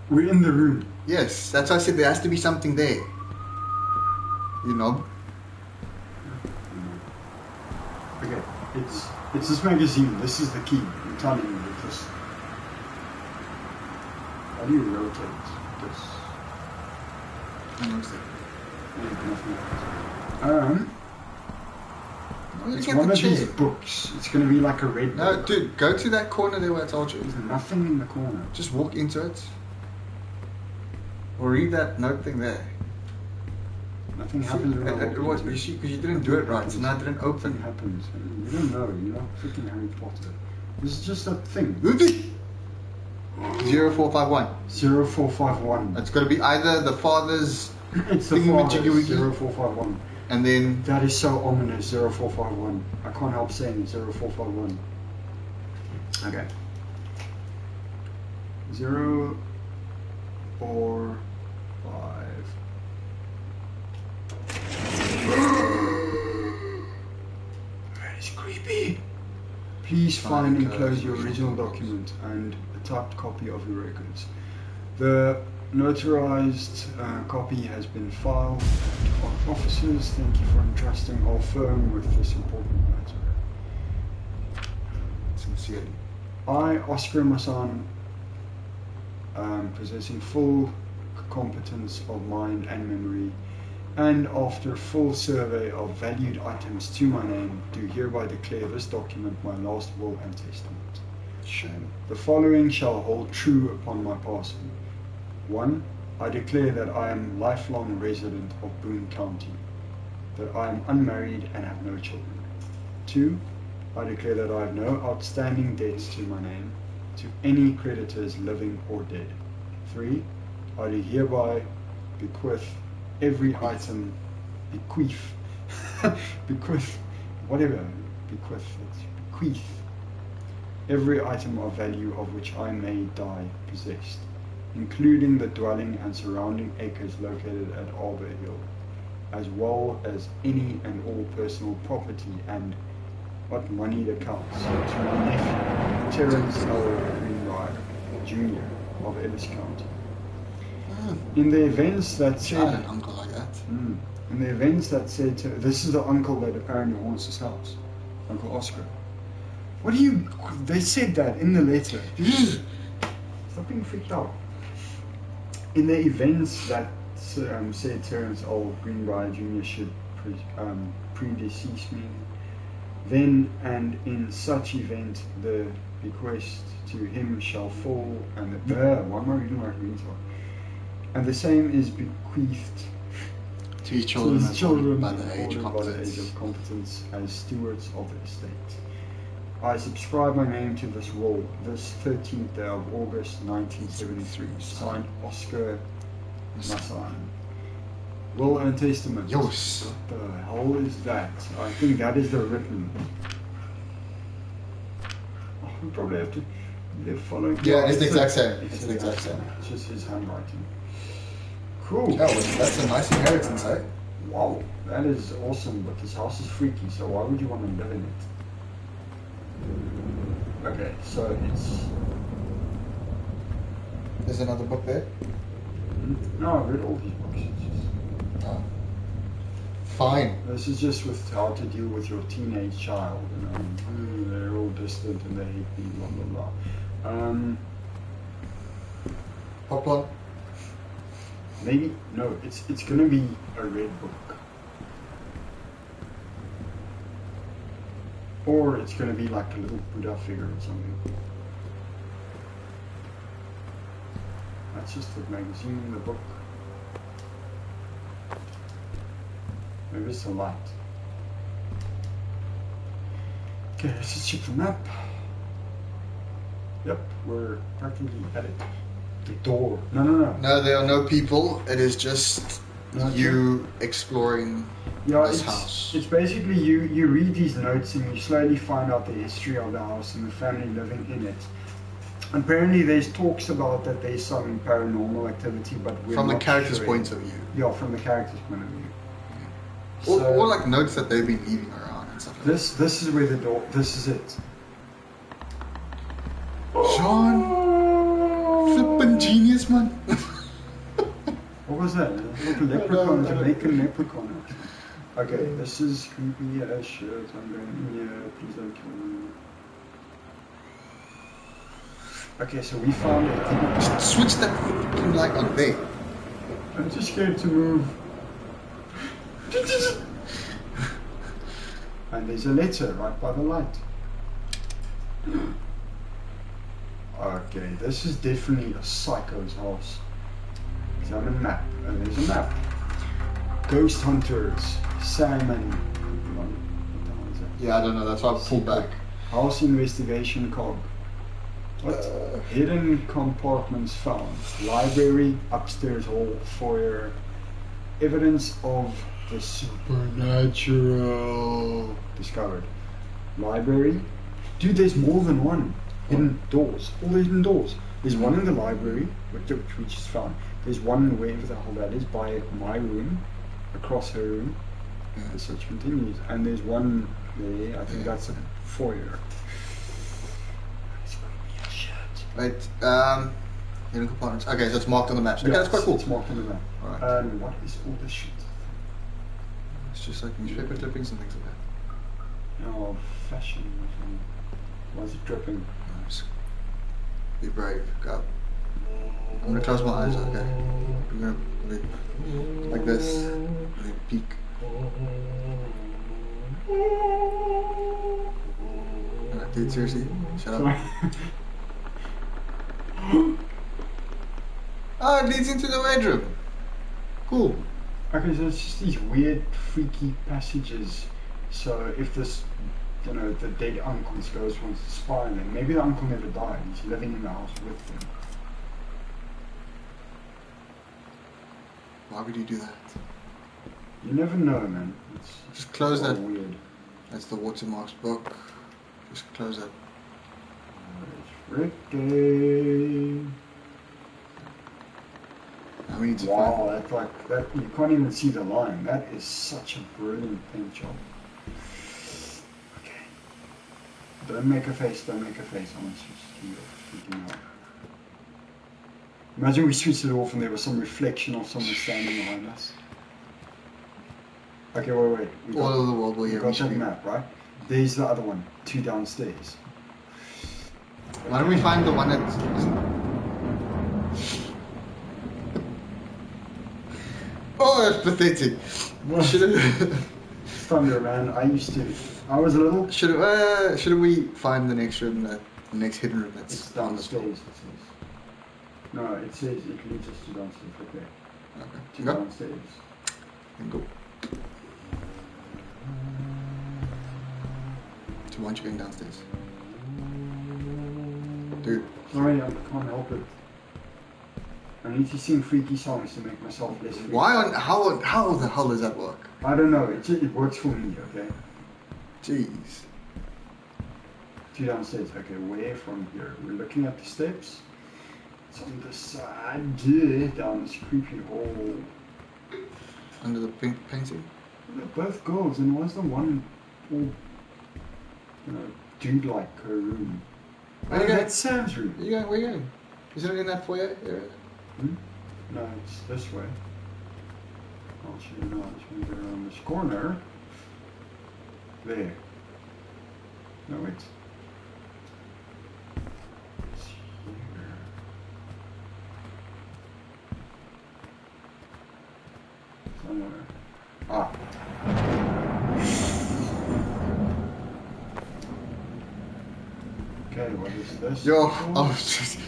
We're in the room. Yes, that's why I said there has to be something there. You know? Okay, it's this magazine. This is the key. I'm telling you this. How do you rotate this? It's one of these books. It's going to be like a red book. No, dude, go to that corner there where I told you. There's nothing in the corner. Just walk into it. Or read that note thing there. Nothing happens when I walk What? into You it. see, because you didn't do it right, so now it didn't Nothing open. happens. You don't know. You're not freaking Harry Potter. This is just a thing. 0451. 0451. It's got to be either the father's It's the father. thingamajiggy-wiggy, 0451. and then That is so ominous. 0451. I can't help saying 0451. Okay. 0 4 5. That is creepy. Please find and close your original document and a typed copy of your records. The notarized copy has been filed at officers. Thank you for entrusting our firm with this important matter. sincerely. I, Oscar Masson, possessing full competence of mind and memory, and after full survey of valued items to my name, do hereby declare this document my last will and testament. Shame. The following shall hold true upon my passing. 1. I declare that I am lifelong resident of Boone County, that I am unmarried and have no children. 2. I declare that I have no outstanding debts to my name, to any creditors living or dead. 3. I do hereby bequeath every item, bequeath, every item of value of which I may die possessed, including the dwelling and surrounding acres located at Arbor Hill, as well as any and all personal property and what moneyed accounts to my nephew, Terence L. Greenbrier, Jr. of Ellis County. In the events that I said, had an uncle like that. in the events that said, this is the uncle that apparently haunts his house, Uncle Oscar. What do you? They said that in the letter. Stop being freaked out. In the events that said Terence L. Greenbrier Jr. should predecease me, then and in such event the bequest to him shall fall, and the why am I reading like a retard? And the same is bequeathed To his to his children by the age of by the age of competence as stewards of the estate. I subscribe my name to this will this 13th day of August 1973. Signed Oscar Masson. Will and testament. Yos. What the hell is that? I think that is the written. Oh, we probably have to follow. Yeah, it's the exact same. It's the exact same. It's just his handwriting. Cool. Yeah, well, that's a nice inheritance, eh? Wow, that is awesome, but this house is freaky, so why would you want to live in it? Okay, so it's... There's another book there. No, I've read all these books. It's just... Oh. Fine. This is just with how to deal with your teenage child, you know. They're all distant and they hate me, blah blah blah. Poplar. Maybe no. It's gonna be a red book, or it's gonna be like a little Buddha figure or something. That's just the magazine, the book. Maybe it's a light. Okay, let's just check the map. Yep, we're practically at it. The door. No. No, there are no people. It is just you exploring this house. It's basically you read these notes and you slowly find out the history of the house and the family living in it. Apparently there's talks about that there's some paranormal activity, but we're From the not character's sure. point of view. Yeah, from the character's point of view. Or like notes that they've been leaving around and stuff like This is where the door. This is it. that. Sean, flippin' genius, this, man. What was that? Like a leprechaun, Jamaican leprechaun. Okay, this is creepy as shit. I'm going in here. Please don't kill me. Okay, so we found it. Just switch that fucking light on there. I'm too scared to move. And there's a letter right by the light. Okay, this is definitely a psycho's house. So I'm a map, and there's a map. Ghost hunters, salmon. What the hell is that? Yeah, I don't know. That's why I pulled back. House investigation cog. What? Hidden compartments found. Library, upstairs hall, foyer. Evidence of the supernatural discovered. Library. Dude, there's more than one. Hidden doors. All the hidden doors. There's one in the library, which we just found. There's one wherever the hell that is, by my room, across her room. The search continues. And there's one there, I think that's a foyer. It's creepy as shit. Right, hidden compartments. Okay, so it's marked on the map. Okay, that's quite cool. It's marked on the map. Alright. And what is all this shit? It's just like newspaper clippings and things like that. Oh, fashion or something. Why is it dripping? Nice. Be brave. Go. I'm gonna close my eyes, okay? I'm gonna like this. And then peek. Alright, dude, seriously? Shut up. Oh, it leads into the bedroom. Cool. Okay, so it's just these weird, freaky passages. So if this, you know, the dead uncle's ghost wants to spy on them, maybe the uncle never died. He's living in the house with them. Why would you do that? You never know, man. It's Just close so that. weird. That's the Watermarks book. Just close that. It's Ricky. Now we need to Wow, that's like that. You can't even see the line. That is such a brilliant paint job. Okay. Don't make a face. Don't make a face. I want to keep freaking out. Imagine we switched it off and there was some reflection of someone standing behind us. Okay, wait. We all over the world will we hear got me that scream. map, right? There's the other one. 2 downstairs. Why don't we find the one that isn't... Oh, that's pathetic. Thunder, man. I was a little... Shouldn't we find the next room, the next hidden room that's It's on the floor? downstairs, it says. No, it says it leads us to downstairs. Okay. Okay. To You go? downstairs. Then go. So why aren't you going downstairs? Dude. Sorry, I can't help it. I need to sing freaky songs to make myself less freaky. Why on... How the hell does that work? I don't know. It works for me, okay? Jeez. 2 downstairs. Okay, where from here? We're looking at the steps. It's on the side, down this creepy hole. Under the pink painting? They're both girls, and why's the one all, dude-like her room? Where you going? That's Sam's room. Where you going? Is it in that foyer area? No, it's this way. I'll show you now. Just move it around this corner. There. No, wait. It's here. Somewhere. Ah. Okay, what is this? Yo, I was just...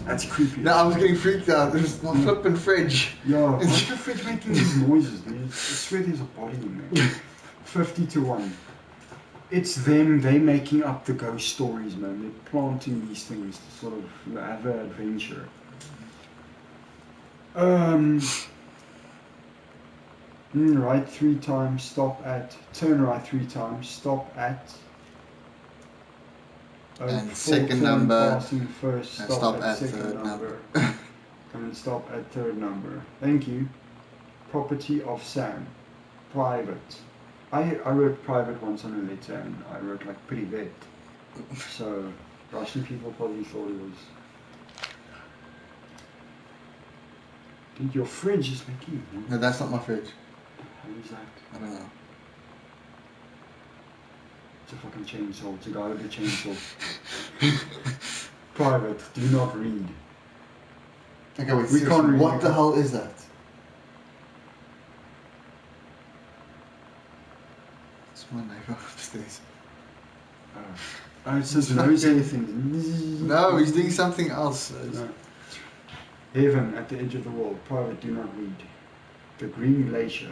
That's creepy. No, I was getting freaked out. There's my flipping fridge. Yo, why's the fridge making these noises, dude? I swear there's a body in there. 50-1. It's them, they making up the ghost stories, man. They're planting these things to sort of have an adventure. Right 3 times, stop at, turn right 3 times, stop at. And full second turn number, passing first, and stop at second third number. And then stop at 3rd number. Thank you. Property of Sam. Private. I wrote private once on a letter and I wrote like privet. So Russian people probably thought it was Dude, your fridge is making me. No, that's not my fridge. What is that? I don't know. It's a fucking chainsaw. It's a guy with a chainsaw. Private, do not read. Okay, wait, We seriously, can't read. what the hell is that? It's my neighbor upstairs. Oh, it says nosy things. No, he's doing something else. No. Heaven at the edge of the world. Private, do not read. The Green Glacier.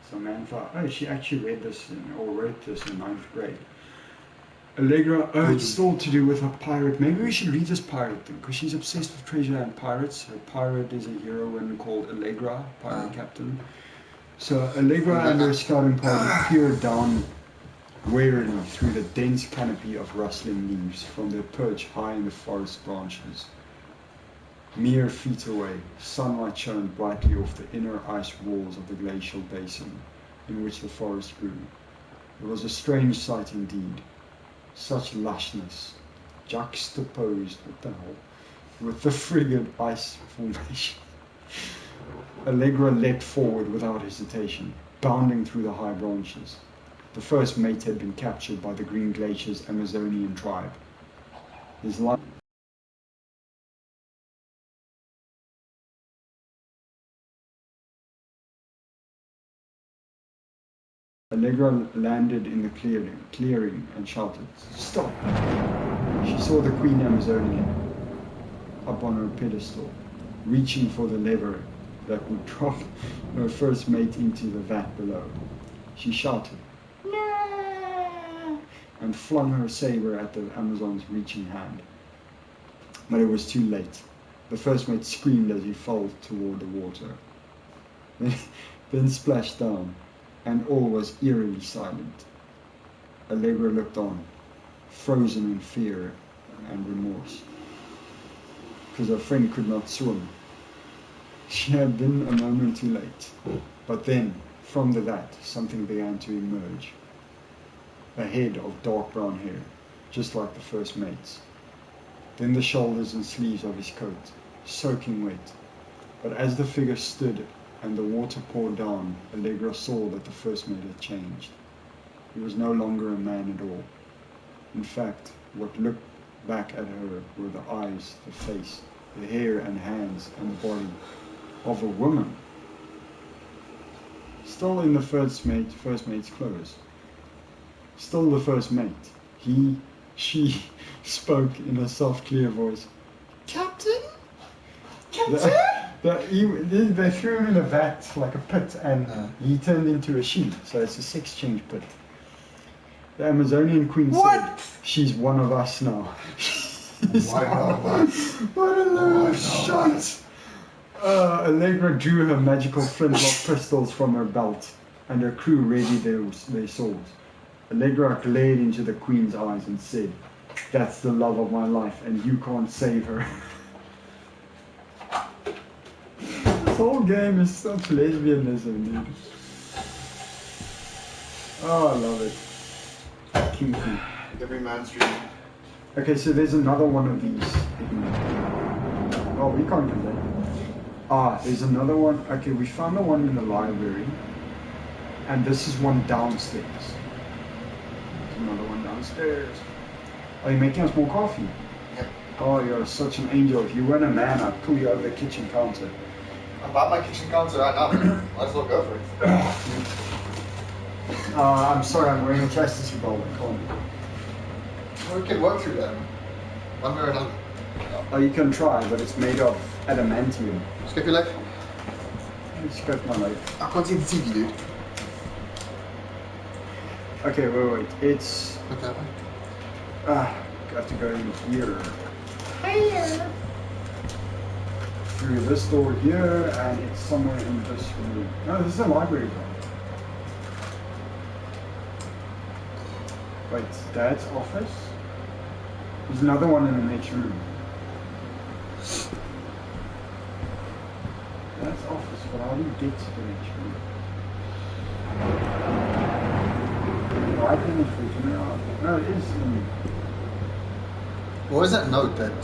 So man thought, oh, she actually read this or wrote this in 9th grade. Allegra, oh, it's still to do with a pirate. Maybe we should read this pirate thing because she's obsessed with treasure and pirates. Her pirate is a heroine called Allegra, pirate captain. So Allegra and her scouting party peered down warily through the dense canopy of rustling leaves from their perch high in the forest branches. Mere feet away, sunlight shone brightly off the inner ice walls of the glacial basin in which the forest grew. It was a strange sight indeed. Such lushness, juxtaposed, what the hell, with the frigid ice formation. Allegra leapt forward without hesitation, bounding through the high branches. The first mate had been captured by the Green Glacier's Amazonian tribe. His life Allegra landed in the clearing and shouted, "Stop!" She saw the Queen Amazonian up on her pedestal, reaching for the lever that would drop her first mate into the vat below. She shouted, "No!" and flung her saber at the Amazon's reaching hand. But it was too late. The first mate screamed as he fell toward the water, then splashed down, and all was eerily silent. Allegra looked on, frozen in fear and remorse, because her friend could not swim. She had been a moment too late. But then, from the vat, something began to emerge. A head of dark brown hair, just like the first mate's. Then the shoulders and sleeves of his coat, soaking wet. But as the figure stood and the water poured down, Allegra saw that the first mate had changed. He was no longer a man at all. In fact, what looked back at her were the eyes, the face, the hair and hands and the body of a woman. Still in the first mate's clothes. Still the first mate. She spoke in a soft, clear voice. "Captain? Captain?" They threw him in a vat, like a pit, and he turned into a she. So it's a sex change pit. The Amazonian queen said, "She's one of us now." What a load of shit! Allegra drew her magical flintlock pistols from her belt, and her crew readied their swords. Allegra glared into the queen's eyes and said, "That's the love of my life, and you can't save her." This whole game is such lesbianism, dude. Oh, I love it. Kinky. Every man's dream. Okay, so there's another one of these. Oh, we can't do that. There's another one. Okay, we found the one in the library. And this is one downstairs. There's another one downstairs. Are you making us more coffee? Yep. Oh, you're such an angel. If you weren't a man, I'd pull you over the kitchen counter. I'm by my kitchen counter right now. Might as well go for it. I'm sorry, I'm wearing a chastity belt. I can't. Well, we can work through that. One way or another. Oh, you can try, but it's made of adamantium. Skip your leg. Scrape my leg. I can't see the TV, dude. Okay, wait. It's... Look that way. I have to go in here. Here. Through this door here, and it's somewhere in this room. No, this is a library door. Wait, Dad's office? There's another one in the next room. Dad's office, but how do you get to the next room? Right in the fridge. No, it is. What is that note that